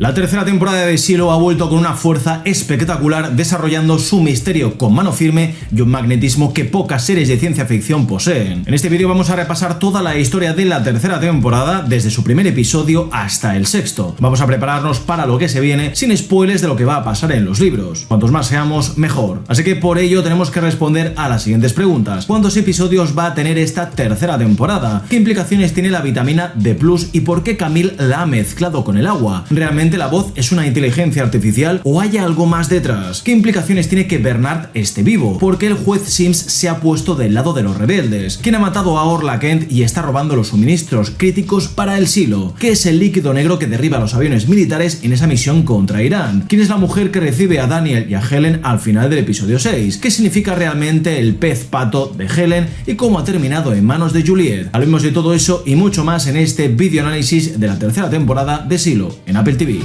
La tercera temporada de Silo ha vuelto con una fuerza espectacular, desarrollando su misterio con mano firme y un magnetismo que pocas series de ciencia ficción poseen. En este vídeo vamos a repasar toda la historia de la tercera temporada, desde su primer episodio hasta el sexto. Vamos a prepararnos para lo que se viene, sin spoilers de lo que va a pasar en los libros. Cuantos más seamos, mejor. Así que por ello tenemos que responder a las siguientes preguntas. ¿Cuántos episodios va a tener esta tercera temporada? ¿Qué implicaciones tiene la vitamina D+, y por qué Camille la ha mezclado con el agua? ¿Realmente la voz es una inteligencia artificial o hay algo más detrás? ¿Qué implicaciones tiene que Bernard esté vivo? ¿Por qué el juez Sims se ha puesto del lado de los rebeldes? ¿Quién ha matado a Orla Kent y está robando los suministros críticos para el Silo? ¿Qué es el líquido negro que derriba los aviones militares en esa misión contra Irán? ¿Quién es la mujer que recibe a Daniel y a Helen al final del episodio 6? ¿Qué significa realmente el pez pato de Helen y cómo ha terminado en manos de Juliet? Hablemos de todo eso y mucho más en este video análisis de la tercera temporada de Silo en Apple TV.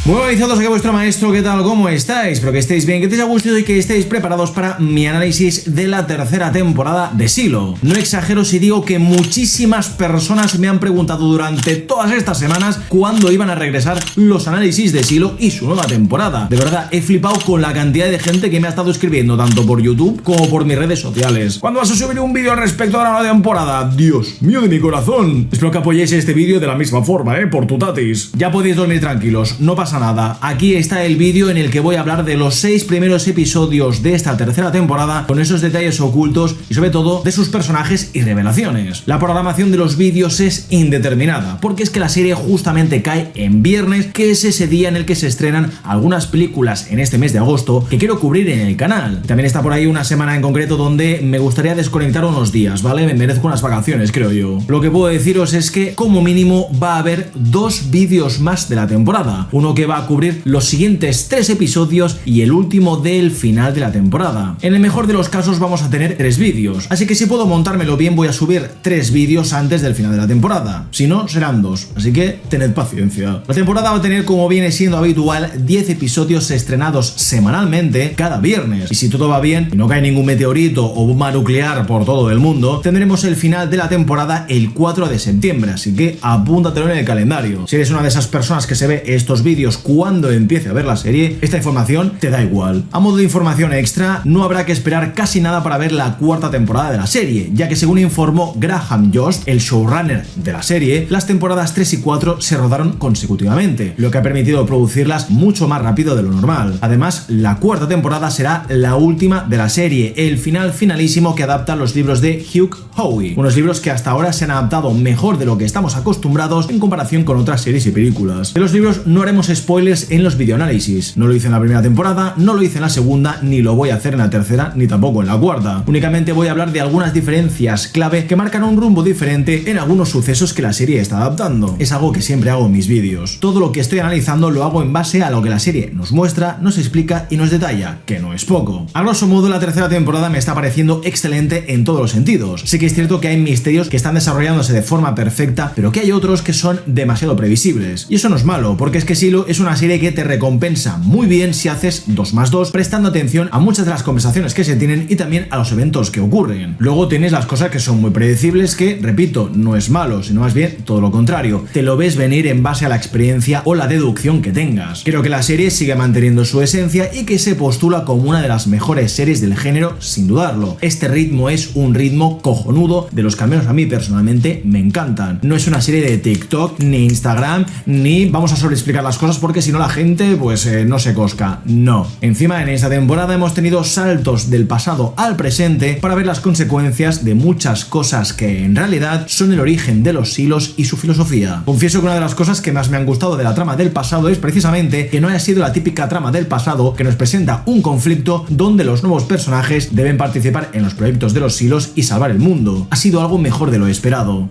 Muy buenas a todos, aquí vuestro maestro, ¿qué tal? ¿Cómo estáis? Espero que estéis bien, que estéis a gusto y que estéis preparados para mi análisis de la tercera temporada de Silo. No exagero si digo que muchísimas personas me han preguntado durante todas estas semanas cuándo iban a regresar los análisis de Silo y su nueva temporada. De verdad, he flipado con la cantidad de gente que me ha estado escribiendo tanto por YouTube como por mis redes sociales. ¿Cuándo vas a subir un vídeo al respecto a la nueva temporada? Dios mío de mi corazón. Espero que apoyéis este vídeo de la misma forma, por tu tatis. Ya podéis dormir tranquilos, no pasa nada. Aquí está el vídeo en el que voy a hablar de los 6 primeros episodios de esta tercera temporada, con esos detalles ocultos y sobre todo de sus personajes y revelaciones. La programación de los vídeos es indeterminada, porque es que la serie justamente cae en viernes, que es ese día en el que se estrenan algunas películas en este mes de agosto que quiero cubrir en el canal. También está por ahí una semana en concreto donde me gustaría desconectar unos días, ¿vale? Me merezco unas vacaciones, creo yo. Lo que puedo deciros es que como mínimo va a haber 2 vídeos más de la temporada. Uno que va a cubrir los siguientes 3 episodios y el último del final de la temporada. En el mejor de los casos vamos a tener 3 vídeos, así que si puedo montármelo bien voy a subir 3 vídeos antes del final de la temporada. Si no, serán 2, así que tened paciencia. La temporada va a tener, como viene siendo habitual, 10 episodios estrenados semanalmente cada viernes. Y si todo va bien y no cae ningún meteorito o bomba nuclear por todo el mundo, tendremos el final de la temporada el 4 de septiembre, así que apúntatelo en el calendario. Si eres una de esas personas que se ve estos vídeos cuando empiece a ver la serie, esta información te da igual. A modo de información extra, no habrá que esperar casi nada para ver la 4ª temporada de la serie, ya que según informó Graham Jost, el showrunner de la serie, las temporadas 3 y 4 se rodaron consecutivamente, lo que ha permitido producirlas mucho más rápido de lo normal. Además, la 4ª temporada será la última de la serie, el final finalísimo que adapta los libros de Hugh Howey, unos libros que hasta ahora se han adaptado mejor de lo que estamos acostumbrados en comparación con otras series y películas. De los libros no haremos spoilers en los videoanálisis. No lo hice en la primera temporada, no lo hice en la segunda, ni lo voy a hacer en la tercera, ni tampoco en la 4ª. Únicamente voy a hablar de algunas diferencias clave que marcan un rumbo diferente en algunos sucesos que la serie está adaptando. Es algo que siempre hago en mis vídeos. Todo lo que estoy analizando lo hago en base a lo que la serie nos muestra, nos explica y nos detalla, que no es poco. A grosso modo, la tercera temporada me está pareciendo excelente en todos los sentidos. Sí que es cierto que hay misterios que están desarrollándose de forma perfecta, pero que hay otros que son demasiado previsibles. Y eso no es malo, porque es que Silo es una serie que te recompensa muy bien si haces 2 más 2, prestando atención a muchas de las conversaciones que se tienen y también a los eventos que ocurren. Luego tienes las cosas que son muy predecibles, que, repito, no es malo, sino más bien todo lo contrario. Te lo ves venir en base a la experiencia o la deducción que tengas. Creo que la serie sigue manteniendo su esencia y que se postula como una de las mejores series del género, sin dudarlo. Este ritmo es un ritmo cojonudo, de los que al menos a mí personalmente me encantan. No es una serie de TikTok, ni Instagram, ni vamos a sobreexplicar las cosas porque si no la gente pues no se cosca. No. Encima en esta temporada hemos tenido saltos del pasado al presente para ver las consecuencias de muchas cosas que en realidad son el origen de los Silos y su filosofía. Confieso que una de las cosas que más me han gustado de la trama del pasado es precisamente que no haya sido la típica trama del pasado que nos presenta un conflicto donde los nuevos personajes deben participar en los proyectos de los Silos y salvar el mundo. Ha sido algo mejor de lo esperado.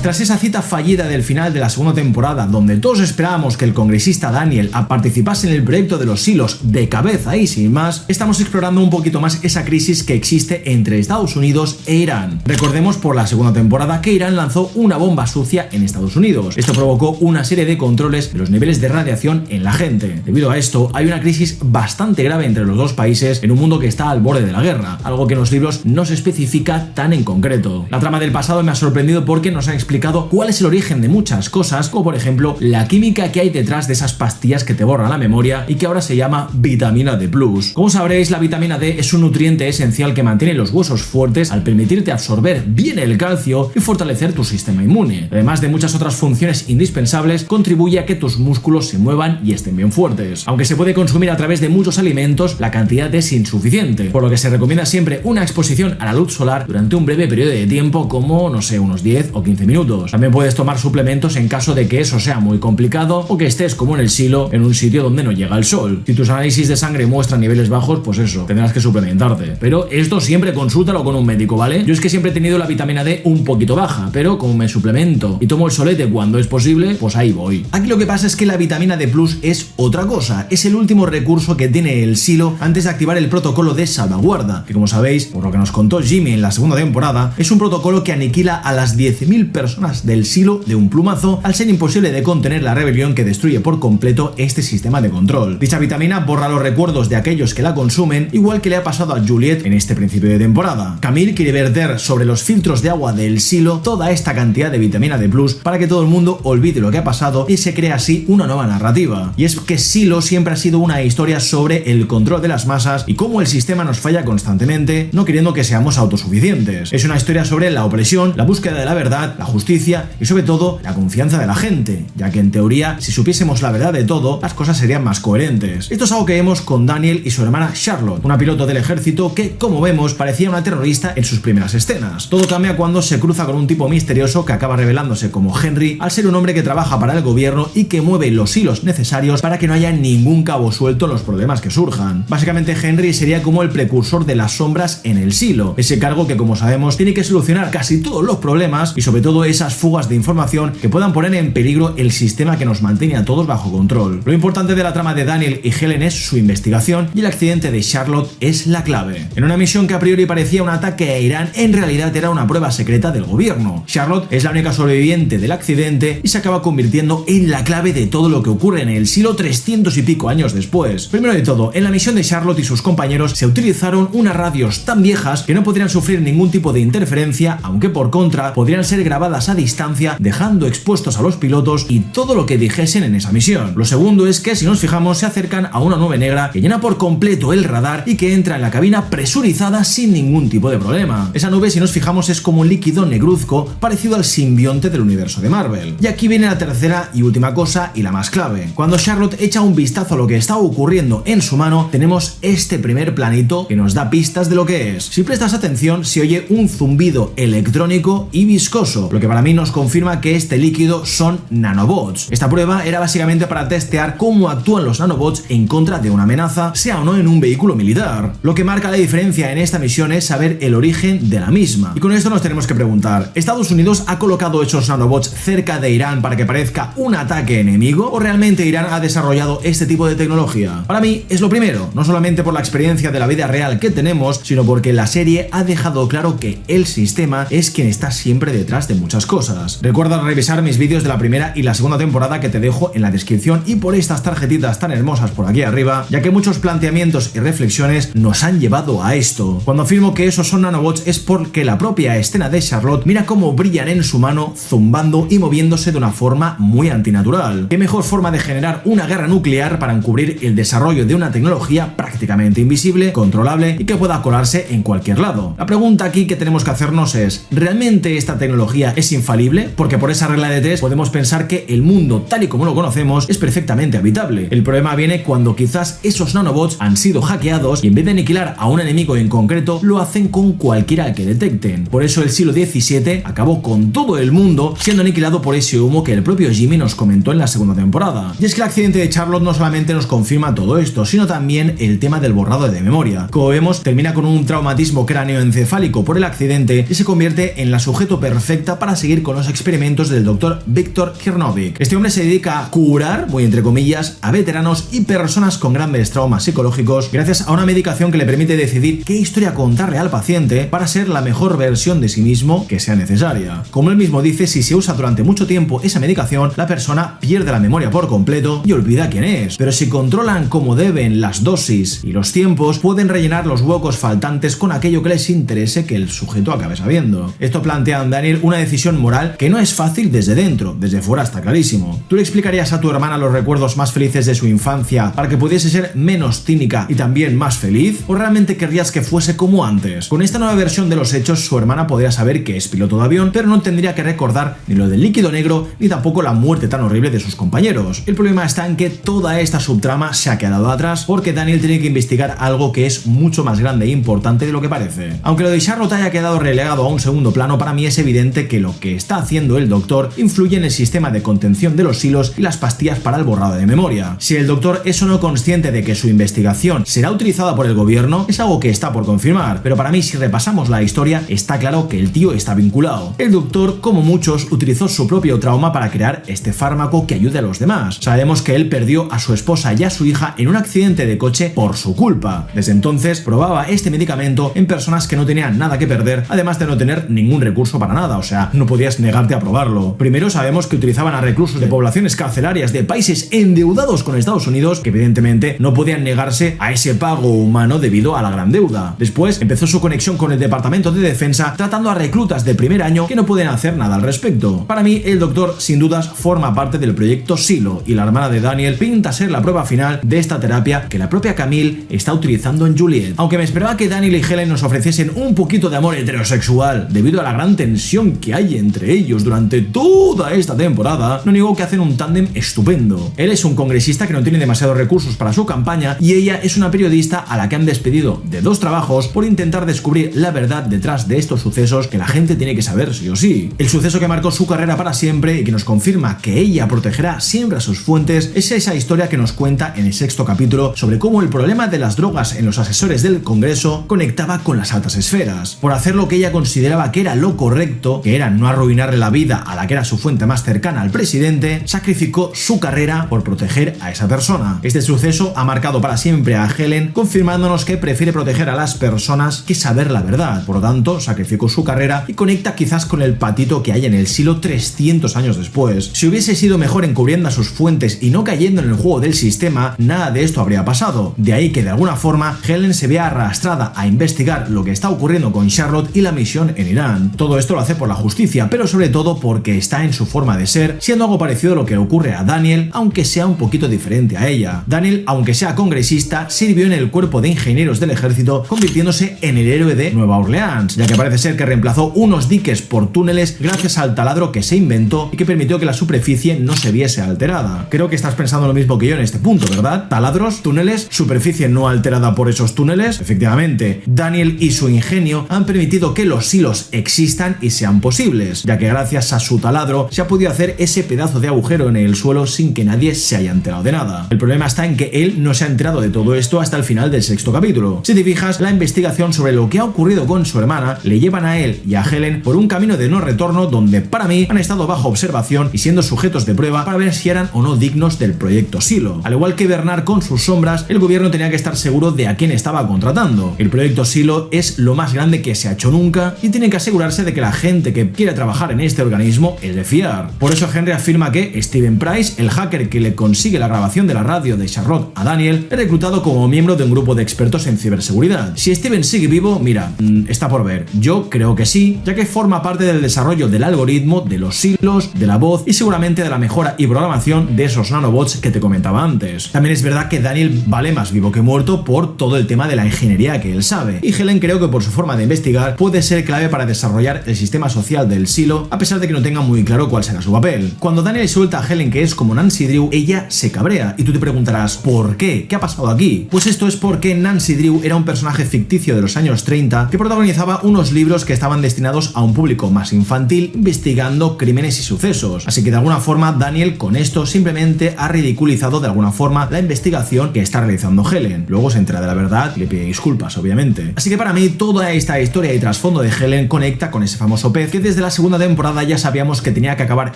Tras esa cita fallida del final de la segunda temporada, donde todos esperábamos que el congresista Daniel participase en el proyecto de los silos de cabeza y sin más, estamos explorando un poquito más esa crisis que existe entre Estados Unidos e Irán. Recordemos por la segunda temporada que Irán lanzó una bomba sucia en Estados Unidos. Esto provocó una serie de controles de los niveles de radiación en la gente. Debido a esto, hay una crisis bastante grave entre los dos países en un mundo que está al borde de la guerra, algo que en los libros no se especifica tan en concreto. La trama del pasado me ha sorprendido porque nos han explicado cuál es el origen de muchas cosas, como por ejemplo la química que hay detrás de esas pastillas que te borran la memoria y que ahora se llama vitamina D+. Como sabréis, la vitamina D es un nutriente esencial que mantiene los huesos fuertes al permitirte absorber bien el calcio y fortalecer tu sistema inmune. Además de muchas otras funciones indispensables, contribuye a que tus músculos se muevan y estén bien fuertes. Aunque se puede consumir a través de muchos alimentos, la cantidad es insuficiente, por lo que se recomienda siempre una exposición a la luz solar durante un breve periodo de tiempo como, no sé, unos 10 o 15 minutos. También puedes tomar suplementos en caso de que eso sea muy complicado o que estés como en el silo en un sitio donde no llega el sol. Si tus análisis de sangre muestran niveles bajos, pues eso, tendrás que suplementarte. Pero esto siempre consúltalo con un médico, ¿vale? Yo es que siempre he tenido la vitamina D un poquito baja, pero como me suplemento y tomo el solete cuando es posible, pues ahí voy. Aquí lo que pasa es que la vitamina D+ es otra cosa, es el último recurso que tiene el silo antes de activar el protocolo de salvaguarda, que como sabéis, por lo que nos contó Jimmy en la segunda temporada, es un protocolo que aniquila a las 10.000 personas del silo de un plumazo, al ser imposible de contener la rebelión que destruye por completo este sistema de control. Dicha vitamina borra los recuerdos de aquellos que la consumen, igual que le ha pasado a Juliet en este principio de temporada. Camille quiere verter sobre los filtros de agua del silo toda esta cantidad de vitamina D+ para que todo el mundo olvide lo que ha pasado y se crea así una nueva narrativa. Y es que Silo siempre ha sido una historia sobre el control de las masas y cómo el sistema nos falla constantemente, no queriendo que seamos autosuficientes. Es una historia sobre la opresión, la búsqueda de la verdad, la justicia y sobre todo la confianza de la gente, ya que en teoría, si supiésemos la verdad de todo, las cosas serían más coherentes. Esto es algo que vemos con Daniel y su hermana Charlotte, una piloto del ejército que, como vemos, parecía una terrorista en sus primeras escenas. Todo cambia cuando se cruza con un tipo misterioso que acaba revelándose como Henry, al ser un hombre que trabaja para el gobierno y que mueve los hilos necesarios para que no haya ningún cabo suelto en los problemas que surjan. Básicamente Henry sería como el precursor de las sombras en el silo, ese cargo que, como sabemos, tiene que solucionar casi todos los problemas y sobre todo esas fugas de información que puedan poner en peligro el sistema que nos mantiene a todos bajo control. Lo importante de la trama de Daniel y Helen es su investigación y el accidente de Charlotte es la clave. En una misión que a priori parecía un ataque a Irán, en realidad era una prueba secreta del gobierno. Charlotte es la única sobreviviente del accidente y se acaba convirtiendo en la clave de todo lo que ocurre en el silo 300 y pico años después. Primero de todo, en la misión de Charlotte y sus compañeros se utilizaron unas radios tan viejas que no podrían sufrir ningún tipo de interferencia, aunque por contra podrían ser grabadas a distancia, dejando expuestos a los pilotos y todo lo que dijesen en esa misión. Lo segundo es que, si nos fijamos, se acercan a una nube negra que llena por completo el radar y que entra en la cabina presurizada sin ningún tipo de problema. Esa nube, si nos fijamos, es como un líquido negruzco parecido al simbionte del universo de Marvel. Y aquí viene la tercera y última cosa y la más clave. Cuando Charlotte echa un vistazo a lo que está ocurriendo en su mano, tenemos este primer planito que nos da pistas de lo que es. Si prestas atención, se oye un zumbido electrónico y viscoso, lo que para mí nos confirma que este líquido son nanobots. Esta prueba era básicamente para testear cómo actúan los nanobots en contra de una amenaza, sea o no en un vehículo militar. Lo que marca la diferencia en esta misión es saber el origen de la misma. Y con esto nos tenemos que preguntar, ¿Estados Unidos ha colocado esos nanobots cerca de Irán para que parezca un ataque enemigo? ¿O realmente Irán ha desarrollado este tipo de tecnología? Para mí es lo primero, no solamente por la experiencia de la vida real que tenemos, sino porque la serie ha dejado claro que el sistema es quien está siempre detrás de muchas cosas. Recuerda revisar mis vídeos de la primera y la segunda temporada que te dejo en la descripción y por estas tarjetitas tan hermosas por aquí arriba, ya que muchos planteamientos y reflexiones nos han llevado a esto. Cuando afirmo que esos son nanobots es porque la propia escena de Charlotte mira cómo brillan en su mano, zumbando y moviéndose de una forma muy antinatural. ¿Qué mejor forma de generar una guerra nuclear para encubrir el desarrollo de una tecnología prácticamente invisible, controlable y que pueda colarse en cualquier lado? La pregunta aquí que tenemos que hacernos es, ¿realmente esta tecnología es infalible? Porque por esa regla de tres podemos pensar que el mundo tal y como lo conocemos es perfectamente habitable. El problema viene cuando quizás esos nanobots han sido hackeados y en vez de aniquilar a un enemigo en concreto, lo hacen con cualquiera que detecten. Por eso el siglo XVII acabó con todo el mundo siendo aniquilado por ese humo que el propio Jimmy nos comentó en la segunda temporada. Y es que el accidente de Charlotte no solamente nos confirma todo esto, sino también el tema del borrado de memoria. Como vemos, termina con un traumatismo cráneoencefálico por el accidente y se convierte en la sujeto perfecta para para seguir con los experimentos del Dr. Viktor Kirnovic. Este hombre se dedica a curar, muy entre comillas, a veteranos y personas con grandes traumas psicológicos gracias a una medicación que le permite decidir qué historia contarle al paciente para ser la mejor versión de sí mismo que sea necesaria. Como él mismo dice, si se usa durante mucho tiempo esa medicación, la persona pierde la memoria por completo y olvida quién es. Pero si controlan como deben las dosis y los tiempos, pueden rellenar los huecos faltantes con aquello que les interese que el sujeto acabe sabiendo. Esto plantea en Daniel una decisión moral que no es fácil desde dentro, desde fuera está clarísimo. ¿Tú le explicarías a tu hermana los recuerdos más felices de su infancia para que pudiese ser menos cínica y también más feliz? ¿O realmente querrías que fuese como antes? Con esta nueva versión de los hechos, su hermana podría saber que es piloto de avión, pero no tendría que recordar ni lo del líquido negro ni tampoco la muerte tan horrible de sus compañeros. El problema está en que toda esta subtrama se ha quedado atrás porque Daniel tiene que investigar algo que es mucho más grande e importante de lo que parece. Aunque lo de Charlotte haya quedado relegado a un segundo plano, para mí es evidente que lo que está haciendo el doctor influye en el sistema de contención de los hilos y las pastillas para el borrado de memoria. Si el doctor es o no consciente de que su investigación será utilizada por el gobierno, es algo que está por confirmar, pero para mí, si repasamos la historia, está claro que el tío está vinculado. El doctor, como muchos, utilizó su propio trauma para crear este fármaco que ayude a los demás. Sabemos que él perdió a su esposa y a su hija en un accidente de coche por su culpa. Desde entonces probaba este medicamento en personas que no tenían nada que perder, además de no tener ningún recurso para nada, o sea, no podías negarte a probarlo. Primero sabemos que utilizaban a reclusos de poblaciones carcelarias de países endeudados con Estados Unidos, que evidentemente no podían negarse a ese pago humano debido a la gran deuda. Después empezó su conexión con el Departamento de Defensa, tratando a reclutas de primer año que no pueden hacer nada al respecto. Para mí, el doctor sin dudas forma parte del proyecto Silo, y la hermana de Daniel pinta ser la prueba final de esta terapia que la propia Camille está utilizando en Juliet. Aunque me esperaba que Daniel y Helen nos ofreciesen un poquito de amor heterosexual debido a la gran tensión que hay entre ellos durante toda esta temporada, no niego que hacen un tándem estupendo. Él es un congresista que no tiene demasiados recursos para su campaña y ella es una periodista a la que han despedido de 2 trabajos por intentar descubrir la verdad detrás de estos sucesos que la gente tiene que saber sí o sí. El suceso que marcó su carrera para siempre y que nos confirma que ella protegerá siempre a sus fuentes es esa historia que nos cuenta en el 6º capítulo sobre cómo el problema de las drogas en los asesores del Congreso conectaba con las altas esferas. Por hacer lo que ella consideraba que era lo correcto, que era no arruinarle la vida a la que era su fuente más cercana al presidente, sacrificó su carrera por proteger a esa persona. Este suceso ha marcado para siempre a Helen, confirmándonos que prefiere proteger a las personas que saber la verdad. Por lo tanto, sacrificó su carrera y conecta quizás con el patito que hay en el Silo 300 años después. Si hubiese sido mejor encubriendo a sus fuentes y no cayendo en el juego del sistema, nada de esto habría pasado. De ahí que de alguna forma Helen se vea arrastrada a investigar lo que está ocurriendo con Charlotte y la misión en Irán. Todo esto lo hace por la justicia, pero sobre todo porque está en su forma de ser, siendo algo parecido a lo que ocurre a Daniel, aunque sea un poquito diferente a ella. Daniel, aunque sea congresista, sirvió en el cuerpo de ingenieros del ejército, convirtiéndose en el héroe de Nueva Orleans, ya que parece ser que reemplazó unos diques por túneles gracias al taladro que se inventó y que permitió que la superficie no se viese alterada. Creo que estás pensando lo mismo que yo en este punto, ¿verdad? Taladros, túneles, superficie no alterada por esos túneles. Efectivamente, Daniel y su ingenio han permitido que los silos existan y sean posibles, ya que gracias a su taladro se ha podido hacer ese pedazo de agujero en el suelo sin que nadie se haya enterado de nada. El problema está en que él no se ha enterado de todo esto hasta el final del 6º capítulo. Si te fijas, la investigación sobre lo que ha ocurrido con su hermana le llevan a él y a Helen por un camino de no retorno donde para mí han estado bajo observación y siendo sujetos de prueba para ver si eran o no dignos del proyecto Silo. Al igual que Bernard con sus sombras, el gobierno tenía que estar seguro de a quién estaba contratando. El proyecto Silo es lo más grande que se ha hecho nunca y tienen que asegurarse de que la gente que quiere trabajar en este organismo es de fiar. Por eso Henry afirma que Steven Price, el hacker que le consigue la grabación de la radio de Charlotte a Daniel, es reclutado como miembro de un grupo de expertos en ciberseguridad. Si Steven sigue vivo, mira, está por ver. Yo creo que sí, ya que forma parte del desarrollo del algoritmo, de los silos, de la voz y seguramente de la mejora y programación de esos nanobots que te comentaba antes. También es verdad que Daniel vale más vivo que muerto por todo el tema de la ingeniería que él sabe, y Helen creo que por su forma de investigar puede ser clave para desarrollar el sistema social del Silo, a pesar de que no tenga muy claro cuál será su papel. Cuando Daniel suelta a Helen que es como Nancy Drew, ella se cabrea y tú te preguntarás ¿por qué? ¿Qué ha pasado aquí? Pues esto es porque Nancy Drew era un personaje ficticio de los años 30 que protagonizaba unos libros que estaban destinados a un público más infantil investigando crímenes y sucesos. Así que de alguna forma Daniel con esto simplemente ha ridiculizado de alguna forma la investigación que está realizando Helen. Luego se entera de la verdad y le pide disculpas, obviamente. Así que para mí toda esta historia y trasfondo de Helen conecta con ese famoso pez que desde desde la segunda temporada ya sabíamos que tenía que acabar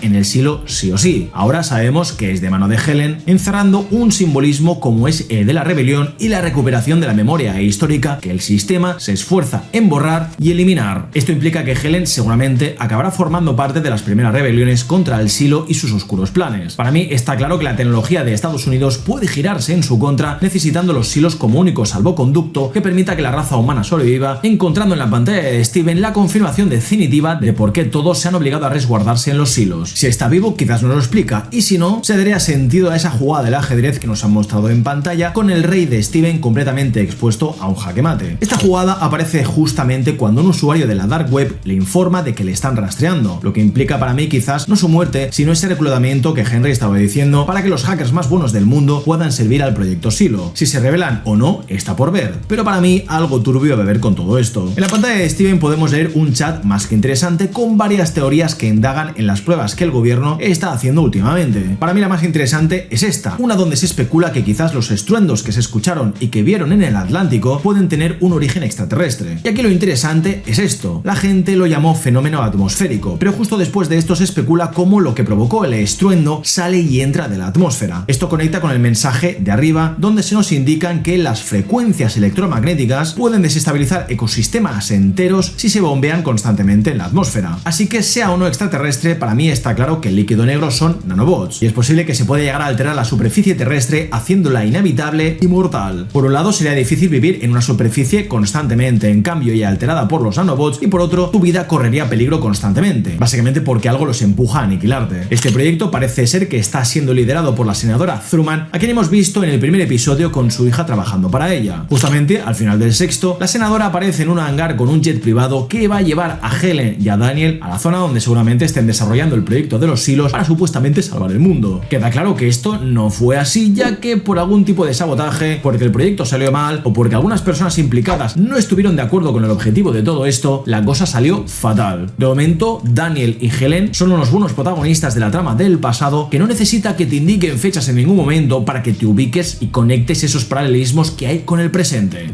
en el silo sí o sí. Ahora sabemos que es de mano de Helen, encerrando un simbolismo como es el de la rebelión y la recuperación de la memoria histórica que el sistema se esfuerza en borrar y eliminar. Esto implica que Helen seguramente acabará formando parte de las primeras rebeliones contra el silo y sus oscuros planes. Para mí está claro que la tecnología de Estados Unidos puede girarse en su contra, necesitando los silos como único salvoconducto que permita que la raza humana sobreviva, encontrando en la pantalla de Steven la confirmación definitiva de por qué todos se han obligado a resguardarse en los silos. Si está vivo, quizás nos lo explica, y si no, se daría sentido a esa jugada del ajedrez que nos han mostrado en pantalla, con el rey de Steven completamente expuesto a un jaque mate. Esta jugada aparece justamente cuando un usuario de la Dark Web le informa de que le están rastreando, lo que implica para mí quizás no su muerte, sino ese reclutamiento que Henry estaba diciendo para que los hackers más buenos del mundo puedan servir al proyecto Silo. Si se revelan o no, está por ver, pero para mí algo turbio de ver con todo esto. En la pantalla de Steven podemos leer un chat más que interesante con varias teorías que indagan en las pruebas que el gobierno está haciendo últimamente. Para mí la más interesante es esta, una donde se especula que quizás los estruendos que se escucharon y que vieron en el Atlántico pueden tener un origen extraterrestre. Y aquí lo interesante es esto, la gente lo llamó fenómeno atmosférico, pero justo después de esto se especula cómo lo que provocó el estruendo sale y entra de la atmósfera. Esto conecta con el mensaje de arriba, donde se nos indican que las frecuencias electromagnéticas pueden desestabilizar ecosistemas enteros si se bombean constantemente en la atmósfera. Así que sea o no extraterrestre, para mí está claro que el líquido negro son nanobots, y es posible que se pueda llegar a alterar la superficie terrestre haciéndola inhabitable y mortal. Por un lado sería difícil vivir en una superficie constantemente en cambio y alterada por los nanobots, y por otro tu vida correría peligro constantemente, básicamente porque algo los empuja a aniquilarte. Este proyecto parece ser que está siendo liderado por la senadora Thurman, a quien hemos visto en el primer episodio con su hija trabajando para ella. Justamente al final del sexto, la senadora aparece en un hangar con un jet privado que va a llevar a Helen y a Daniel a la zona donde seguramente estén desarrollando el proyecto de los silos para supuestamente salvar el mundo. Queda claro que esto no fue así, ya que por algún tipo de sabotaje, porque el proyecto salió mal o porque algunas personas implicadas no estuvieron de acuerdo con el objetivo de todo esto, la cosa salió fatal. De momento, Daniel y Helen son unos buenos protagonistas de la trama del pasado que no necesita que te indiquen fechas en ningún momento para que te ubiques y conectes esos paralelismos que hay con el presente.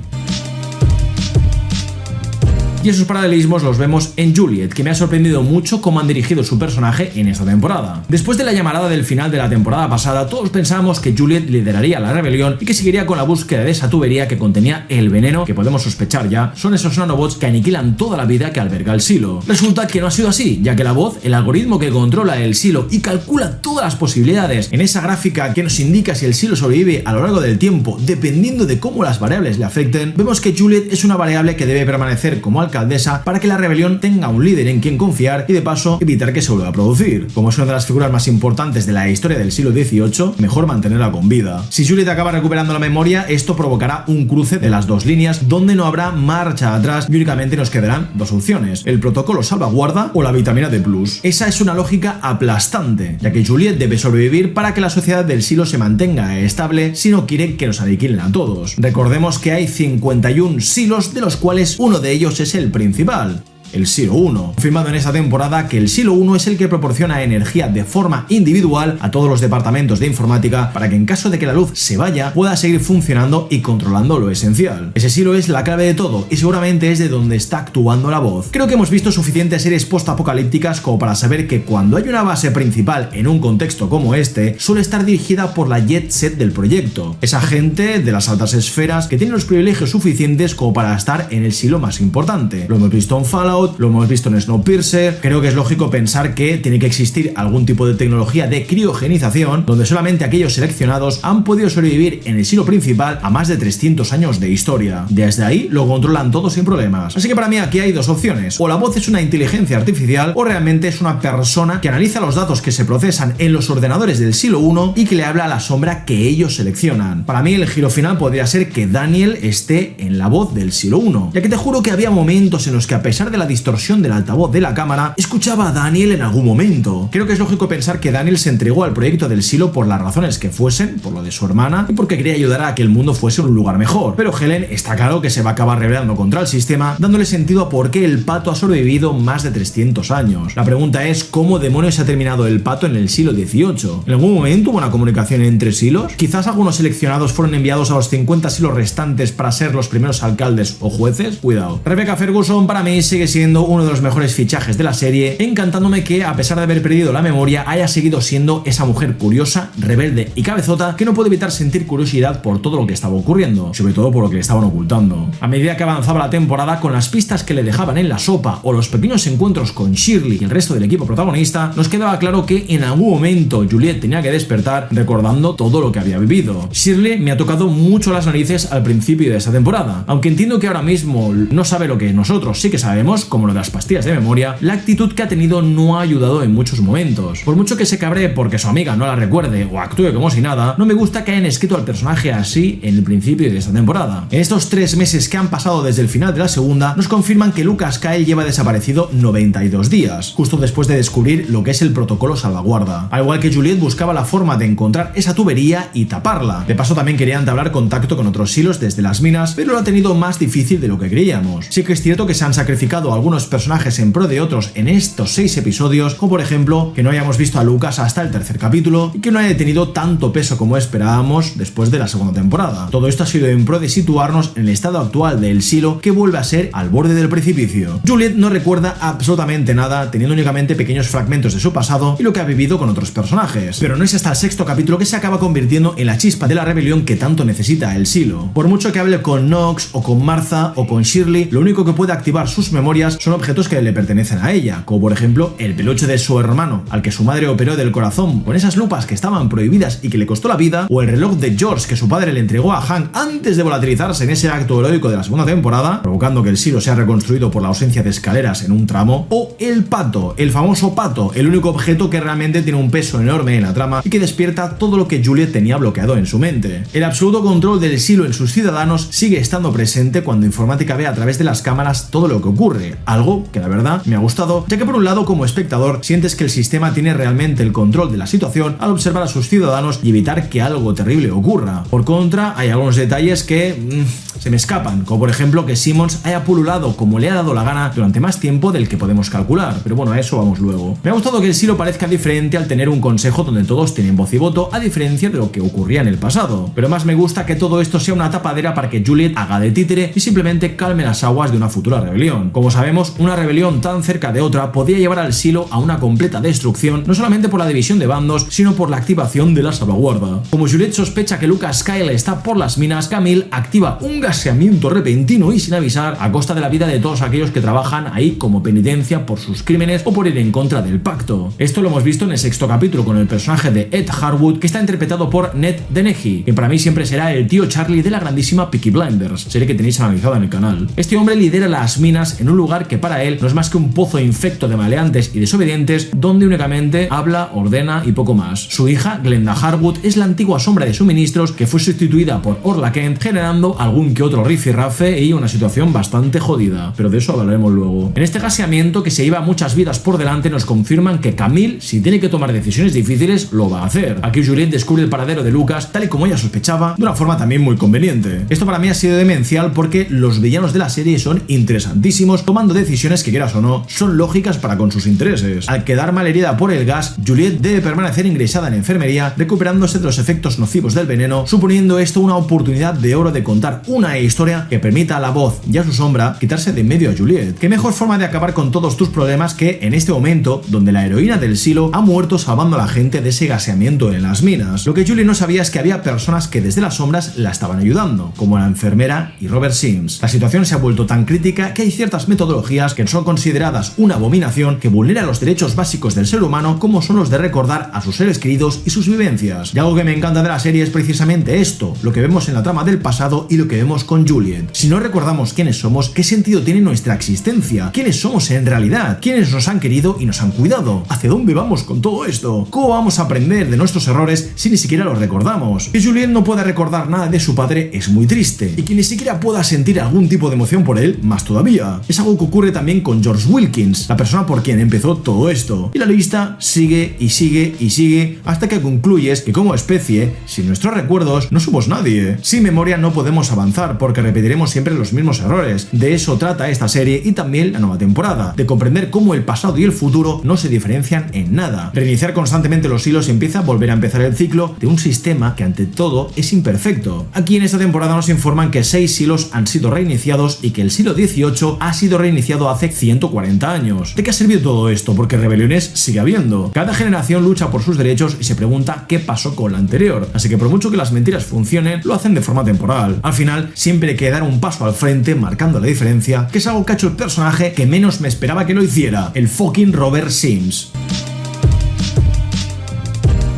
Y esos paralelismos los vemos en Juliet, que me ha sorprendido mucho cómo han dirigido su personaje en esta temporada. Después de la llamarada del final de la temporada pasada, todos pensábamos que Juliet lideraría la rebelión y que seguiría con la búsqueda de esa tubería que contenía el veneno que podemos sospechar ya son esos nanobots que aniquilan toda la vida que alberga el silo. Resulta que no ha sido así, ya que la voz, el algoritmo que controla el silo y calcula todas las posibilidades en esa gráfica que nos indica si el silo sobrevive a lo largo del tiempo dependiendo de cómo las variables le afecten, vemos que Juliet es una variable que debe permanecer como alcaldesa para que la rebelión tenga un líder en quien confiar y de paso evitar que se vuelva a producir. Como es una de las figuras más importantes de la historia del siglo XVIII, mejor mantenerla con vida. Si Juliet acaba recuperando la memoria, esto provocará un cruce de las dos líneas donde no habrá marcha atrás y únicamente nos quedarán dos opciones: el protocolo salvaguarda o la vitamina D+. Esa es una lógica aplastante, ya que Juliet debe sobrevivir para que la sociedad del silo se mantenga estable si no quiere que nos aniquilen a todos. Recordemos que hay 51 silos, de los cuales uno de ellos es el principal, el Silo 1. Confirmado en esta temporada que el Silo 1 es el que proporciona energía de forma individual a todos los departamentos de informática para que en caso de que la luz se vaya pueda seguir funcionando y controlando lo esencial. Ese Silo es la clave de todo y seguramente es de donde está actuando la voz. Creo que hemos visto suficientes series post-apocalípticas como para saber que cuando hay una base principal en un contexto como este, suele estar dirigida por la jet set del proyecto. Esa gente de las altas esferas que tiene los privilegios suficientes como para estar en el silo más importante. Lo hemos visto en Fallout, lo hemos visto en Snowpiercer. Creo que es lógico pensar que tiene que existir algún tipo de tecnología de criogenización donde solamente aquellos seleccionados han podido sobrevivir en el silo principal a más de 300 años de historia. Desde ahí lo controlan todo sin problemas. Así que para mí aquí hay dos opciones: o la voz es una inteligencia artificial o realmente es una persona que analiza los datos que se procesan en los ordenadores del Silo 1 y que le habla a la sombra que ellos seleccionan. Para mí el giro final podría ser que Daniel esté en la voz del Silo 1, ya que te juro que había momentos en los que, a pesar de la distorsión del altavoz de la cámara, escuchaba a Daniel en algún momento. Creo que es lógico pensar que Daniel se entregó al proyecto del Silo por las razones que fuesen, por lo de su hermana y porque quería ayudar a que el mundo fuese un lugar mejor. Pero Helen está claro que se va a acabar rebelando contra el sistema, dándole sentido a por qué el pato ha sobrevivido más de 300 años. La pregunta es cómo demonios se ha terminado el pato en el siglo XVIII. ¿En algún momento hubo una comunicación entre silos? Quizás algunos seleccionados fueron enviados a los 50 silos restantes para ser los primeros alcaldes o jueces. Cuidado. Rebecca Ferguson para mí sigue siendo siendo uno de los mejores fichajes de la serie, encantándome que, a pesar de haber perdido la memoria, haya seguido siendo esa mujer curiosa, rebelde y cabezota que no puede evitar sentir curiosidad por todo lo que estaba ocurriendo, sobre todo por lo que le estaban ocultando. A medida que avanzaba la temporada, con las pistas que le dejaban en la sopa o los pequeños encuentros con Shirley y el resto del equipo protagonista, nos quedaba claro que en algún momento Juliet tenía que despertar recordando todo lo que había vivido. Shirley me ha tocado mucho las narices al principio de esta temporada. Aunque entiendo que ahora mismo no sabe lo que nosotros sí que sabemos, como lo de las pastillas de memoria, la actitud que ha tenido no ha ayudado en muchos momentos. Por mucho que se cabree porque su amiga no la recuerde o actúe como si nada, no me gusta que hayan escrito al personaje así en el principio de esta temporada. En estos 3 meses que han pasado desde el final de la segunda, nos confirman que Lucas Kyle lleva desaparecido 92 días, justo después de descubrir lo que es el protocolo salvaguarda. Al igual que Juliet buscaba la forma de encontrar esa tubería y taparla. De paso también quería entablar contacto con otros silos desde las minas, pero lo ha tenido más difícil de lo que creíamos. Sí que es cierto que se han sacrificado algunos personajes en pro de otros en estos 6 episodios, como por ejemplo que no hayamos visto a Lucas hasta el 3er capítulo y que no haya tenido tanto peso como esperábamos después de la segunda temporada. Todo esto ha sido en pro de situarnos en el estado actual del silo, que vuelve a ser al borde del precipicio. Juliet no recuerda absolutamente nada, teniendo únicamente pequeños fragmentos de su pasado y lo que ha vivido con otros personajes, pero no es hasta el 6º capítulo que se acaba convirtiendo en la chispa de la rebelión que tanto necesita el silo. Por mucho que hable con Knox o con Martha o con Shirley, lo único que puede activar sus memorias son objetos que le pertenecen a ella, como por ejemplo el peluche de su hermano, al que su madre operó del corazón con esas lupas que estaban prohibidas y que le costó la vida, o el reloj de George que su padre le entregó a Hank antes de volatilizarse en ese acto heroico de la segunda temporada, provocando que el silo sea reconstruido por la ausencia de escaleras en un tramo, o el pato, el famoso pato, el único objeto que realmente tiene un peso enorme en la trama y que despierta todo lo que Juliet tenía bloqueado en su mente. El absoluto control del silo en sus ciudadanos sigue estando presente cuando Informática ve a través de las cámaras todo lo que ocurre, algo que la verdad me ha gustado, ya que por un lado como espectador sientes que el sistema tiene realmente el control de la situación al observar a sus ciudadanos y evitar que algo terrible ocurra. Por contra, hay algunos detalles que se me escapan, como por ejemplo que Simmons haya pululado como le ha dado la gana durante más tiempo del que podemos calcular, pero bueno, a eso vamos luego. Me ha gustado que el silo parezca diferente al tener un consejo donde todos tienen voz y voto, a diferencia de lo que ocurría en el pasado, pero más me gusta que todo esto sea una tapadera para que Juliet haga de títere y simplemente calme las aguas de una futura rebelión. Como sabemos, una rebelión tan cerca de otra podría llevar al silo a una completa destrucción, no solamente por la división de bandos, sino por la activación de la salvaguarda. Como Juliet sospecha que Lucas Kyle está por las minas, Camille activa un gaseamiento repentino y sin avisar a costa de la vida de todos aquellos que trabajan ahí como penitencia por sus crímenes o por ir en contra del pacto. Esto lo hemos visto en el 6º capítulo con el personaje de Ed Harwood, que está interpretado por Ned Dennehy, que para mí siempre será el tío Charlie de la grandísima Peaky Blinders, serie que tenéis analizada en el canal. Este hombre lidera las minas en un lugar que para él no es más que un pozo infecto de maleantes y desobedientes donde únicamente habla, ordena y poco más. Su hija, Glenda Harwood, es la antigua sombra de suministros que fue sustituida por Orla Kent, generando algún que otro rifirrafe y una situación bastante jodida, pero de eso hablaremos luego. En este gaseamiento que se lleva muchas vidas por delante nos confirman que Camille, si tiene que tomar decisiones difíciles, lo va a hacer. Aquí Juliet descubre el paradero de Lucas, tal y como ella sospechaba, de una forma también muy conveniente. Esto para mí ha sido demencial porque los villanos de la serie son interesantísimos, tomando decisiones que, quieras o no, son lógicas para con sus intereses. Al quedar malherida por el gas, Juliet debe permanecer ingresada en enfermería, recuperándose de los efectos nocivos del veneno, suponiendo esto una oportunidad de oro de contar una historia que permita a la voz y a su sombra quitarse de en medio a Juliet. Qué mejor forma de acabar con todos tus problemas que en este momento donde la heroína del silo ha muerto salvando a la gente de ese gaseamiento en las minas. Lo que Juliet no sabía es que había personas que desde las sombras la estaban ayudando, como la enfermera y Robert Sims. La situación se ha vuelto tan crítica que hay ciertas metodologías que son consideradas una abominación que vulnera los derechos básicos del ser humano, como son los de recordar a sus seres queridos y sus vivencias. Y algo que me encanta de la serie es precisamente esto, lo que vemos en la trama del pasado y lo que vemos con Juliet. Si no recordamos quiénes somos, ¿qué sentido tiene nuestra existencia? ¿Quiénes somos en realidad? ¿Quiénes nos han querido y nos han cuidado? ¿Hacia dónde vamos con todo esto? ¿Cómo vamos a aprender de nuestros errores si ni siquiera los recordamos? Que Juliet no pueda recordar nada de su padre es muy triste, y que ni siquiera pueda sentir algún tipo de emoción por él, más todavía. Es algo que ocurre también con George Wilkins, la persona por quien empezó todo esto. Y la lista sigue y sigue y sigue hasta que concluyes que como especie, sin nuestros recuerdos, no somos nadie. Sin memoria no podemos avanzar avanzar porque repetiremos siempre los mismos errores. De eso trata esta serie y también la nueva temporada, de comprender cómo el pasado y el futuro no se diferencian en nada. Reiniciar constantemente los hilos empieza a volver a empezar el ciclo de un sistema que ante todo es imperfecto. Aquí en esta temporada nos informan que 6 hilos han sido reiniciados y que el siglo XVIII ha sido reiniciado hace 140 años. ¿De qué ha servido todo esto? Porque rebeliones sigue habiendo. Cada generación lucha por sus derechos y se pregunta qué pasó con la anterior. Así que por mucho que las mentiras funcionen, lo hacen de forma temporal. Al final, siempre hay que dar un paso al frente marcando la diferencia, que es algo que ha hecho el personaje que menos me esperaba que lo hiciera, el fucking Robert Sims.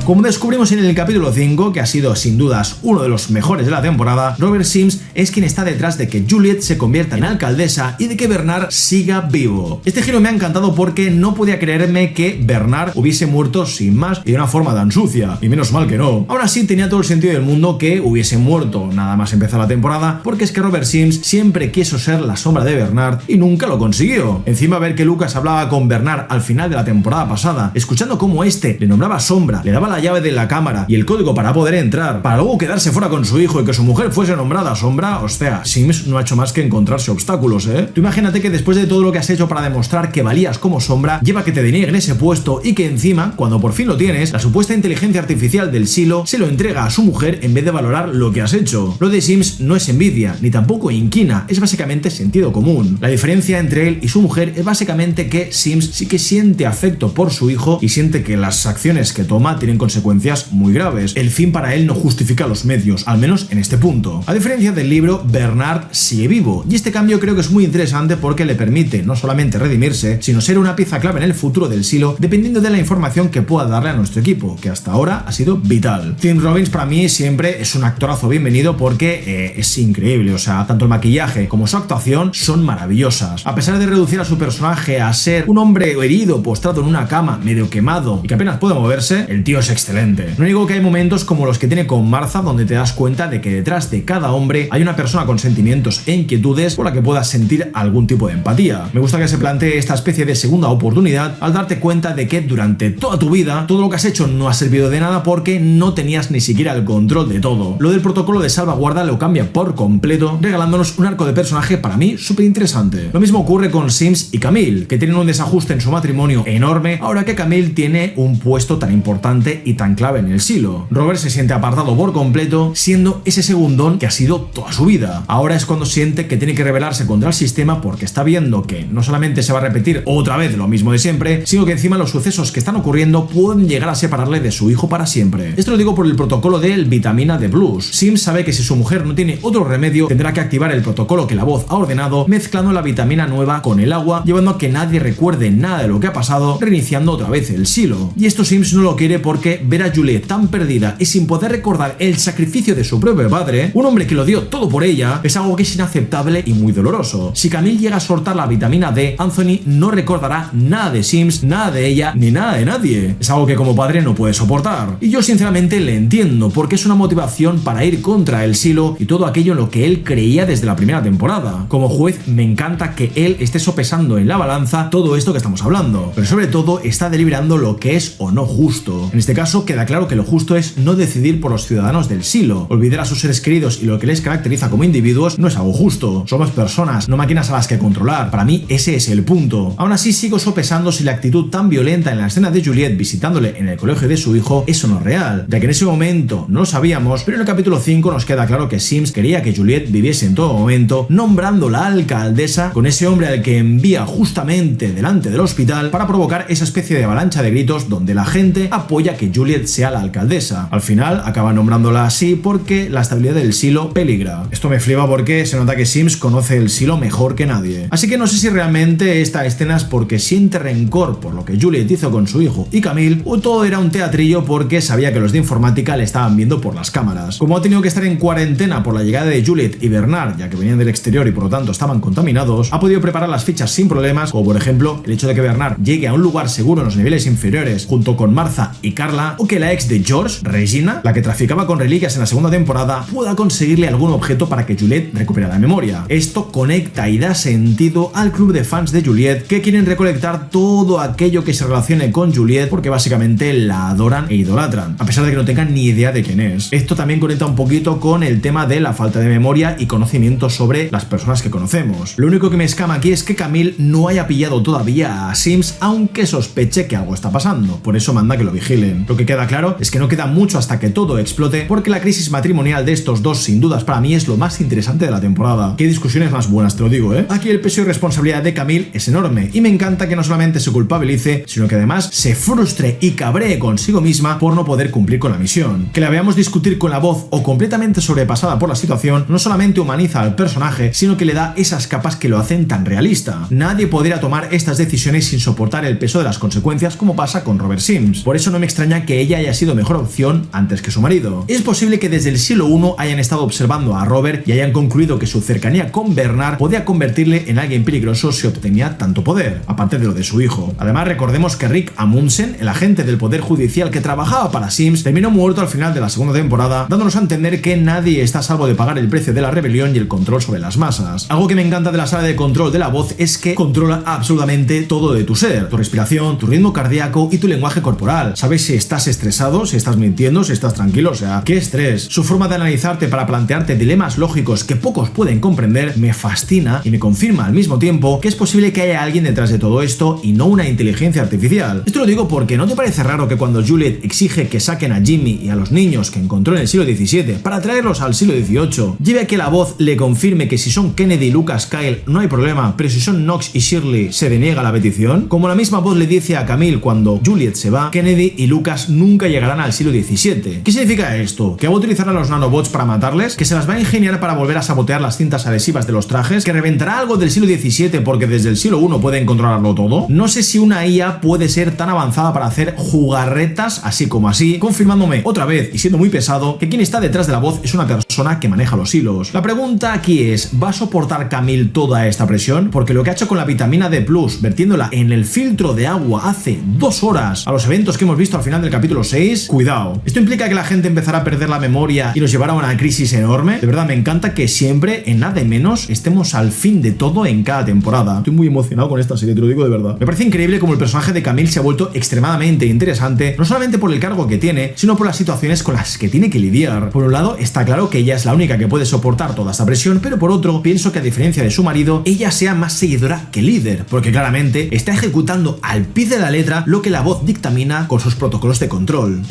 Como descubrimos en el capítulo 5, que ha sido sin dudas uno de los mejores de la temporada, Robert Sims es quien está detrás de que Juliet se convierta en alcaldesa y de que Bernard siga vivo. Este giro me ha encantado porque no podía creerme que Bernard hubiese muerto sin más y de una forma tan sucia, y menos mal que no. Aún así tenía todo el sentido del mundo que hubiese muerto nada más empezar la temporada, porque es que Robert Sims siempre quiso ser la sombra de Bernard y nunca lo consiguió. Encima ver que Lucas hablaba con Bernard al final de la temporada pasada, escuchando cómo este le nombraba sombra, le daba la llave de la cámara y el código para poder entrar, para luego quedarse fuera con su hijo y que su mujer fuese nombrada sombra, hostia, Sims no ha hecho más que encontrarse obstáculos, Tú imagínate que después de todo lo que has hecho para demostrar que valías como sombra, lleva que te denieguen ese puesto y que encima, cuando por fin lo tienes, la supuesta inteligencia artificial del silo se lo entrega a su mujer en vez de valorar lo que has hecho. Lo de Sims no es envidia, ni tampoco inquina, es básicamente sentido común. La diferencia entre él y su mujer es básicamente que Sims sí que siente afecto por su hijo y siente que las acciones que toma tienen consecuencias muy graves. El fin para él no justifica los medios, al menos en este punto. A diferencia del libro, Bernard sigue vivo, y este cambio creo que es muy interesante porque le permite no solamente redimirse, sino ser una pieza clave en el futuro del silo, dependiendo de la información que pueda darle a nuestro equipo, que hasta ahora ha sido vital. Tim Robbins para mí siempre es un actorazo bienvenido porque es increíble, o sea, tanto el maquillaje como su actuación son maravillosas. A pesar de reducir a su personaje a ser un hombre herido, postrado en una cama, medio quemado y que apenas puede moverse, el tío es excelente. No digo que hay momentos como los que tiene con Martha donde te das cuenta de que detrás de cada hombre hay una persona con sentimientos e inquietudes por la que puedas sentir algún tipo de empatía. Me gusta que se plantee esta especie de segunda oportunidad al darte cuenta de que durante toda tu vida todo lo que has hecho no ha servido de nada porque no tenías ni siquiera el control de todo. Lo del protocolo de salvaguarda lo cambia por completo, regalándonos un arco de personaje para mí súper interesante. Lo mismo ocurre con Sims y Camille, que tienen un desajuste en su matrimonio enorme ahora que Camille tiene un puesto tan importante y tan clave en el silo. Robert se siente apartado por completo, siendo ese segundón que ha sido toda su vida. Ahora es cuando siente que tiene que rebelarse contra el sistema porque está viendo que no solamente se va a repetir otra vez lo mismo de siempre, sino que encima los sucesos que están ocurriendo pueden llegar a separarle de su hijo para siempre. Esto lo digo por el protocolo del vitamina D+. Sims sabe que si su mujer no tiene otro remedio, tendrá que activar el protocolo que la voz ha ordenado, mezclando la vitamina nueva con el agua, llevando a que nadie recuerde nada de lo que ha pasado, reiniciando otra vez el silo. Y esto Sims no lo quiere porque ver a Juliet tan perdida y sin poder recordar el sacrificio de su propio padre, un hombre que lo dio todo por ella, es algo que es inaceptable y muy doloroso. Si Camille llega a soltar la vitamina D, Anthony no recordará nada de Sims, nada de ella, ni nada de nadie. Es algo que como padre no puede soportar. Y yo sinceramente le entiendo, porque es una motivación para ir contra el silo y todo aquello en lo que él creía desde la primera temporada. Como juez me encanta que él esté sopesando en la balanza todo esto que estamos hablando, pero sobre todo está deliberando lo que es o no justo. En este caso queda claro que lo justo es no decidir por los ciudadanos del silo. Olvidar a sus seres queridos y lo que les caracteriza como individuos no es algo justo. Somos personas, no máquinas a las que controlar. Para mí ese es el punto. Aún así sigo sopesando si la actitud tan violenta en la escena de Juliet visitándole en el colegio de su hijo es o no real, ya que en ese momento no lo sabíamos, pero en el capítulo 5 nos queda claro que Sims quería que Juliet viviese en todo momento, nombrando la alcaldesa con ese hombre al que envía justamente delante del hospital para provocar esa especie de avalancha de gritos donde la gente apoya que Juliet sea la alcaldesa. Al final acaba nombrándola así porque la estabilidad del silo peligra. Esto me flipa porque se nota que Sims conoce el silo mejor que nadie. Así que no sé si realmente esta escena es porque siente rencor por lo que Juliet hizo con su hijo y Camille, o todo era un teatrillo porque sabía que los de informática le estaban viendo por las cámaras. Como ha tenido que estar en cuarentena por la llegada de Juliet y Bernard, ya que venían del exterior y por lo tanto estaban contaminados, ha podido preparar las fichas sin problemas, como por ejemplo el hecho de que Bernard llegue a un lugar seguro en los niveles inferiores junto con Martha y Carl Carla, o que la ex de George, Regina, la que traficaba con reliquias en la segunda temporada, pueda conseguirle algún objeto para que Juliet recupere la memoria. Esto conecta y da sentido al club de fans de Juliet que quieren recolectar todo aquello que se relacione con Juliet porque básicamente la adoran e idolatran, a pesar de que no tengan ni idea de quién es. Esto también conecta un poquito con el tema de la falta de memoria y conocimiento sobre las personas que conocemos. Lo único que me escama aquí es que Camille no haya pillado todavía a Sims, aunque sospeche que algo está pasando. Por eso manda que lo vigilen. Lo que queda claro es que no queda mucho hasta que todo explote, porque la crisis matrimonial de estos dos sin dudas para mí es lo más interesante de la temporada. Qué discusiones más buenas, te lo digo, ¿eh? Aquí el peso y responsabilidad de Camille es enorme y me encanta que no solamente se culpabilice, sino que además se frustre y cabree consigo misma por no poder cumplir con la misión. Que la veamos discutir con la voz o completamente sobrepasada por la situación no solamente humaniza al personaje, sino que le da esas capas que lo hacen tan realista. Nadie podría tomar estas decisiones sin soportar el peso de las consecuencias, como pasa con Robert Sims. Por eso no me extraña que ella haya sido mejor opción antes que su marido. Es posible que desde el siglo I hayan estado observando a Robert y hayan concluido que su cercanía con Bernard podía convertirle en alguien peligroso si obtenía tanto poder, aparte de lo de su hijo. Además, recordemos que Rick Amundsen, el agente del poder judicial que trabajaba para Sims, terminó muerto al final de la segunda temporada, dándonos a entender que nadie está a salvo de pagar el precio de la rebelión y el control sobre las masas. Algo que me encanta de la sala de control de la voz es que controla absolutamente todo de tu ser, tu respiración, tu ritmo cardíaco y tu lenguaje corporal. Sabes si estás estresado, si estás mintiendo, si estás tranquilo, o sea, qué estrés. Su forma de analizarte para plantearte dilemas lógicos que pocos pueden comprender me fascina y me confirma al mismo tiempo que es posible que haya alguien detrás de todo esto y no una inteligencia artificial. Esto lo digo porque ¿no te parece raro que cuando Juliet exige que saquen a Jimmy y a los niños que encontró en el siglo XVII para traerlos al siglo XVIII, lleve a que la voz le confirme que si son Kennedy y Lucas Kyle no hay problema, pero si son Knox y Shirley se deniega la petición? Como la misma voz le dice a Camille cuando Juliet se va, Kennedy y Lucas nunca llegarán al siglo XVII. ¿Qué significa esto? ¿Que va a utilizar a los nanobots para matarles? ¿Que se las va a ingeniar para volver a sabotear las cintas adhesivas de los trajes? ¿Que reventará algo del siglo XVII porque desde el siglo I pueden controlarlo todo? No sé si una IA puede ser tan avanzada para hacer jugarretas así como así, confirmándome otra vez y siendo muy pesado que quien está detrás de la voz es una persona que maneja los hilos. La pregunta aquí es, ¿va a soportar Camille toda esta presión? Porque lo que ha hecho con la vitamina D+, vertiéndola en el filtro de agua hace 2 horas a los eventos que hemos visto al final del capítulo 6, cuidado. ¿Esto implica que la gente empezará a perder la memoria y nos llevará a una crisis enorme? De verdad me encanta que siempre, en nada de menos, estemos al fin de todo en cada temporada. Estoy muy emocionado con esta serie, te lo digo de verdad. Me parece increíble como el personaje de Camille se ha vuelto extremadamente interesante, no solamente por el cargo que tiene, sino por las situaciones con las que tiene que lidiar. Por un lado, está claro que ella es la única que puede soportar toda esta presión, pero por otro, pienso que a diferencia de su marido, ella sea más seguidora que líder, porque claramente está ejecutando al pie de la letra lo que la voz dictamina con sus protocolos de control.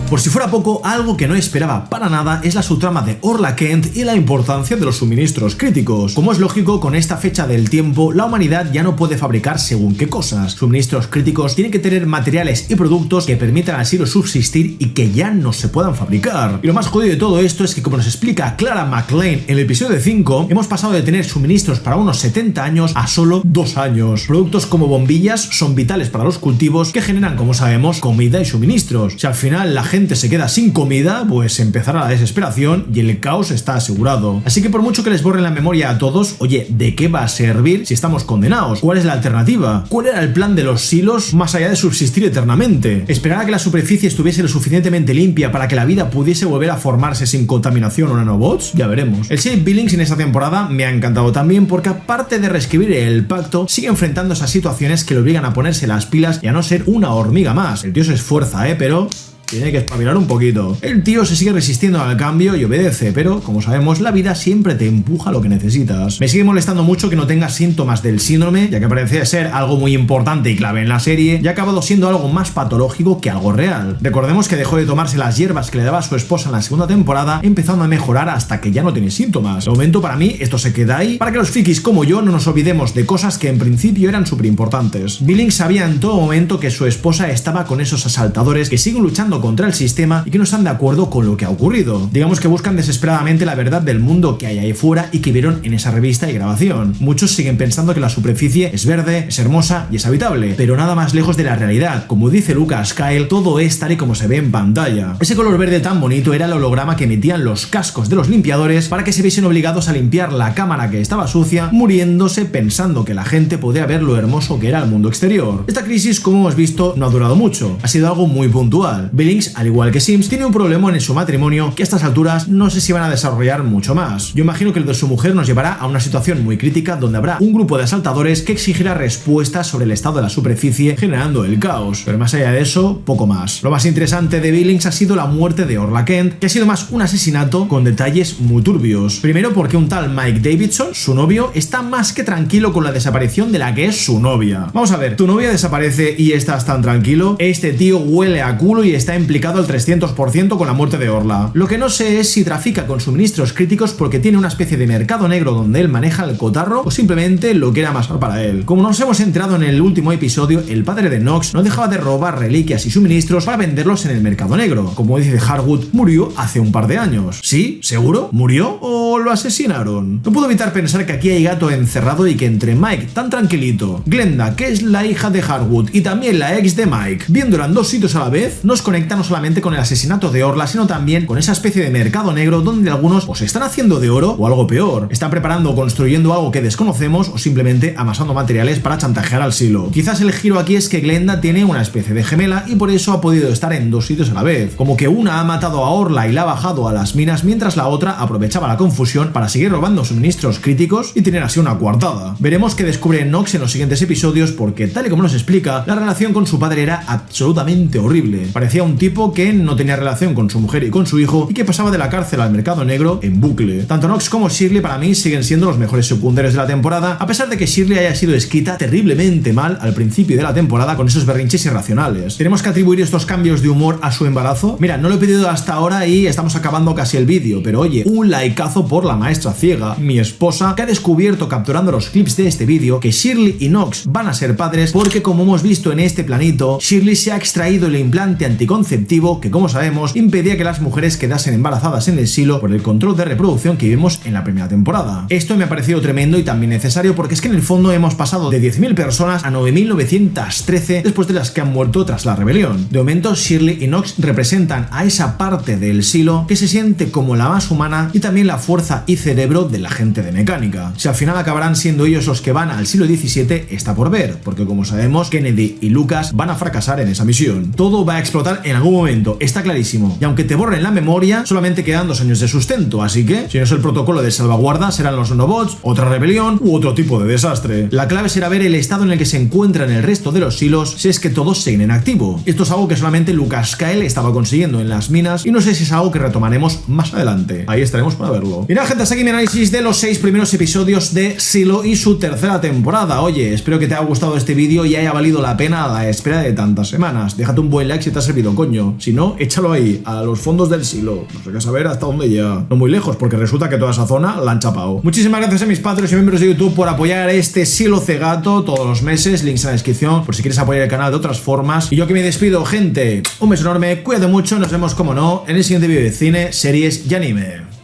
Por si fuera poco, algo que no esperaba para nada es la subtrama de Orla Kent y la importancia de los suministros críticos. Como es lógico, con esta fecha del tiempo, la humanidad ya no puede fabricar según qué cosas. Suministros críticos tienen que tener materiales y productos que permitan así subsistir y que ya no se puedan fabricar. Y lo más jodido de todo esto es que, como nos explica Clara McLean en el episodio 5, hemos pasado de tener suministros para unos 70 años a solo 2 años. Productos como bombillas son vitales para los cultivos que generan, como sabemos, comida y suministros. Si al final la gente se queda sin comida, pues empezará la desesperación y el caos está asegurado. Así que por mucho que les borren la memoria a todos, oye, ¿de qué va a servir si estamos condenados? ¿Cuál es la alternativa? ¿Cuál era el plan de los silos más allá de subsistir eternamente? ¿Esperar a que la superficie estuviese lo suficientemente limpia para que la vida pudiese volver a formarse sin contaminación o nanobots? Ya veremos. El Shane Billings en esta temporada me ha encantado también porque, aparte de reescribir el pacto, sigue enfrentando esas situaciones que le obligan a ponerse las pilas y a no ser una hormiga más. El tío se esfuerza, pero tiene que espabilar un poquito. El tío se sigue resistiendo al cambio y obedece, pero, como sabemos, la vida siempre te empuja lo que necesitas. Me sigue molestando mucho que no tenga síntomas del síndrome, ya que parecía ser algo muy importante y clave en la serie, y ha acabado siendo algo más patológico que algo real. Recordemos que dejó de tomarse las hierbas que le daba su esposa en la segunda temporada, empezando a mejorar hasta que ya no tiene síntomas. De momento, para mí, esto se queda ahí, para que los frikis como yo no nos olvidemos de cosas que en principio eran súper importantes. Billings sabía en todo momento que su esposa estaba con esos asaltadores que siguen luchando luchando contra el sistema y que no están de acuerdo con lo que ha ocurrido. Digamos que buscan desesperadamente la verdad del mundo que hay ahí fuera y que vieron en esa revista y grabación. Muchos siguen pensando que la superficie es verde, es hermosa y es habitable, pero nada más lejos de la realidad. Como dice Lucas Kyle, todo es tal y como se ve en pantalla. Ese color verde tan bonito era el holograma que emitían los cascos de los limpiadores para que se viesen obligados a limpiar la cámara que estaba sucia, muriéndose pensando que la gente podía ver lo hermoso que era el mundo exterior. Esta crisis, como hemos visto, no ha durado mucho. Ha sido algo muy puntual. Billings, al igual que Sims, tiene un problema en su matrimonio que a estas alturas no sé si van a desarrollar mucho más. Yo imagino que el de su mujer nos llevará a una situación muy crítica donde habrá un grupo de asaltadores que exigirá respuestas sobre el estado de la superficie, generando el caos. Pero más allá de eso, poco más. Lo más interesante de Billings ha sido la muerte de Orla Kent, que ha sido más un asesinato con detalles muy turbios. Primero porque un tal Mike Davidson, su novio, está más que tranquilo con la desaparición de la que es su novia. Vamos a ver, tu novia desaparece y estás tan tranquilo. Este tío huele a culo y está implicado al 300% con la muerte de Orla. Lo que no sé es si trafica con suministros críticos porque tiene una especie de mercado negro donde él maneja el cotarro o simplemente lo quiere amasar para él. Como nos hemos enterado en el último episodio, el padre de Knox no dejaba de robar reliquias y suministros para venderlos en el mercado negro. Como dice Harwood, murió hace un par de años. ¿Sí? ¿Seguro? ¿Murió o lo asesinaron? No puedo evitar pensar que aquí hay gato encerrado y que entre Mike, tan tranquilito, Glenda, que es la hija de Harwood, y también la ex de Mike, viéndola en dos sitios a la vez, nos conecta no solamente con el asesinato de Orla, sino también con esa especie de mercado negro donde algunos o se están haciendo de oro o algo peor. Están preparando o construyendo algo que desconocemos o simplemente amasando materiales para chantajear al Silo. Quizás el giro aquí es que Glenda tiene una especie de gemela y por eso ha podido estar en dos sitios a la vez. Como que una ha matado a Orla y la ha bajado a las minas mientras la otra aprovechaba la confusión para seguir robando suministros críticos y tener así una coartada. Veremos qué descubre Knox en los siguientes episodios porque, tal y como nos explica, la relación con su padre era absolutamente horrible. Parecía un tipo que no tenía relación con su mujer y con su hijo y que pasaba de la cárcel al mercado negro en bucle. Tanto Knox como Shirley para mí siguen siendo los mejores secundarios de la temporada, a pesar de que Shirley haya sido escrita terriblemente mal al principio de la temporada con esos berrinches irracionales. ¿Tenemos que atribuir estos cambios de humor a su embarazo? Mira, no lo he pedido hasta ahora y estamos acabando casi el vídeo, pero oye, un likeazo por la maestra ciega, mi esposa, que ha descubierto capturando los clips de este vídeo que Shirley y Knox van a ser padres porque, como hemos visto en este planito, Shirley se ha extraído el implante anticonceptivo que, como sabemos, impedía que las mujeres quedasen embarazadas en el Silo por el control de reproducción que vimos en la primera temporada. Esto me ha parecido tremendo y también necesario porque es que en el fondo hemos pasado de 10.000 personas a 9.913 después de las que han muerto tras la rebelión. De momento, Shirley y Knox representan a esa parte del Silo que se siente como la más humana y también la fuerza y cerebro de la gente de mecánica. Si al final acabarán siendo ellos los que van al Silo 17 está por ver, porque como sabemos, Kennedy y Lucas van a fracasar en esa misión. Todo va a explotar en algún momento, está clarísimo. Y aunque te borren la memoria, solamente quedan 2 años de sustento, así que, si no es el protocolo de salvaguarda, serán los Nanobots, otra rebelión u otro tipo de desastre. La clave será ver el estado en el que se encuentran el resto de los silos si es que todos siguen en activo. Esto es algo que solamente Lucas Kyle estaba consiguiendo en las minas y no sé si es algo que retomaremos más adelante. Ahí estaremos para verlo. Y nada, gente, hasta aquí mi análisis de los 6 primeros episodios de Silo y su tercera temporada. Oye, espero que te haya gustado este vídeo y haya valido la pena la espera de tantas semanas. Déjate un buen like si te ha servido, coño. Si no, échalo ahí, a los fondos del Silo. No sé qué saber hasta dónde llega. No muy lejos, porque resulta que toda esa zona la han chapado. Muchísimas gracias a mis patrones y miembros de YouTube por apoyar este Silo Cegato todos los meses. Links en la descripción por si quieres apoyar el canal de otras formas. Y yo que me despido, gente. Un beso enorme, cuídate mucho. Nos vemos, como no, en el siguiente vídeo de cine, series y anime.